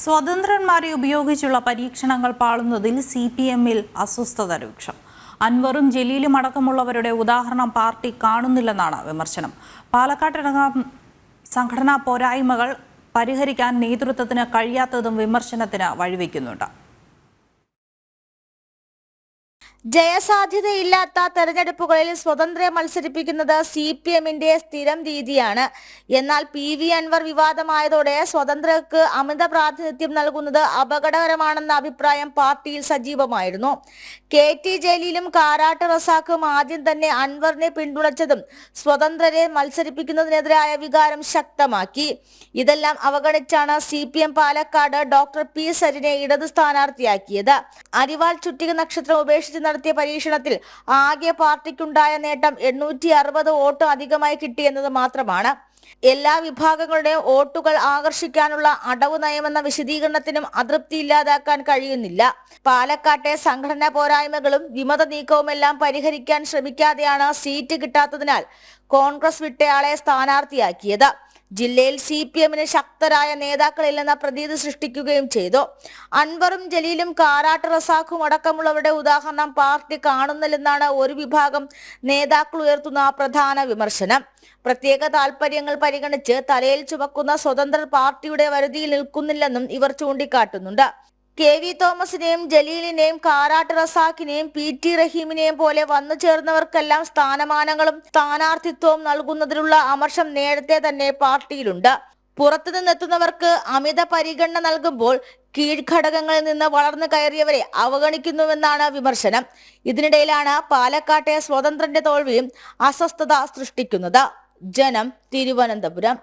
സ്വതന്ത്രന്മാരെ ഉപയോഗിച്ചുള്ള പരീക്ഷണങ്ങൾ പാളുന്നതിൽ CPM-ൽ അസ്വസ്ഥത രൂക്ഷം. അൻവറും ജലീലും അടക്കമുള്ളവരുടെ ഉദാഹരണം പാർട്ടി കാണുന്നില്ലെന്നാണ് വിമർശനം. പാലക്കാട്ടടക്കം സംഘടനാ പോരായ്മകൾ പരിഹരിക്കാൻ നേതൃത്വത്തിന് കഴിയാത്തതും വിമർശനത്തിന് വഴിവെക്കുന്നുണ്ട്. ജയസാധ്യതയില്ലാത്ത തെരഞ്ഞെടുപ്പുകളിൽ സ്വതന്ത്രരെ മത്സരിപ്പിക്കുന്നത് CPM-ന്റെ സ്ഥിരം രീതിയാണ്. എന്നാൽ PV അൻവർ വിവാദമായതോടെ സ്വതന്ത്രർക്ക് അമിത പ്രാതിനിധ്യം നൽകുന്നത് അപകടകരമാണെന്ന അഭിപ്രായം പാർട്ടിയിൽ സജീവമായിരുന്നു. KT ജലീലും കാരാട്ട് റസാഖും ആദ്യം തന്നെ അൻവറിനെ പിന്തുണച്ചതും സ്വതന്ത്രരെ മത്സരിപ്പിക്കുന്നതിനെതിരായ വികാരം ശക്തമാക്കി. ഇതെല്ലാം അവഗണിച്ചാണ് CPM പാലക്കാട് ഡോക്ടർ P. സരിനെ ഇടത് സ്ഥാനാർത്ഥിയാക്കിയത്. അരിവാൾ ചുറ്റിക നക്ഷത്രം ഉപേക്ഷിച്ച് നടത്തിയ പരീക്ഷണത്തിൽ ആകെ പാർട്ടിക്കുണ്ടായ നേട്ടം 860 വോട്ട് അധികമായി കിട്ടിയെന്നത് മാത്രമാണ്. എല്ലാ വിഭാഗങ്ങളുടെയും വോട്ടുകൾ ആകർഷിക്കാനുള്ള അടവ് നയമെന്ന വിശദീകരണത്തിനും അതൃപ്തി ഇല്ലാതാക്കാൻ കഴിയുന്നില്ല. പാലക്കാട്ടെ സംഘടനാ പോരായ്മകളും വിമത നീക്കവുമെല്ലാം പരിഹരിക്കാൻ ശ്രമിക്കാതെയാണ് സീറ്റ് കിട്ടാത്തതിനാൽ കോൺഗ്രസ് വിട്ടയാളെ സ്ഥാനാർത്ഥിയാക്കിയത്. ജില്ലയിൽ CPM-ന് ശക്തരായ നേതാക്കളില്ലെന്ന പ്രതീതി സൃഷ്ടിക്കുകയും ചെയ്തു. അൻവറും ജലീലും കാരാട്ട് റസാഖും അടക്കമുള്ളവരുടെ ഉദാഹരണം പാർട്ടി കാണുന്നില്ലെന്നാണ് ഒരു വിഭാഗം നേതാക്കൾ ഉയർത്തുന്ന പ്രധാന വിമർശനം. പ്രത്യേക താൽപര്യങ്ങൾ പരിഗണിച്ച് തലയിൽ ചുമക്കുന്ന സ്വതന്ത്രർ പാർട്ടിയുടെ വരുതിയിൽ നിൽക്കുന്നില്ലെന്നും ഇവർ ചൂണ്ടിക്കാട്ടുന്നുണ്ട്. KV തോമസിനെയും ജലീലിനെയും കാരാട്ട് റസാഖിനെയും PT റഹീമിനെയും പോലെ വന്നു ചേർന്നവർക്കെല്ലാം സ്ഥാനമാനങ്ങളും സ്ഥാനാർത്ഥിത്വവും നൽകുന്നതിനുള്ള അമർഷം നേരത്തെ തന്നെ പാർട്ടിയിലുണ്ട്. പുറത്തുനിന്നെത്തുന്നവർക്ക് അമിത പരിഗണന നൽകുമ്പോൾ കീഴ്ഘടകങ്ങളിൽ നിന്ന് വളർന്നു കയറിയവരെ അവഗണിക്കുന്നുവെന്നാണ് വിമർശനം. ഇതിനിടയിലാണ് പാലക്കാട്ടെ സ്വതന്ത്രന്റെ തോൽവിയും അസ്വസ്ഥത സൃഷ്ടിക്കുന്നത്. ജനം, തിരുവനന്തപുരം.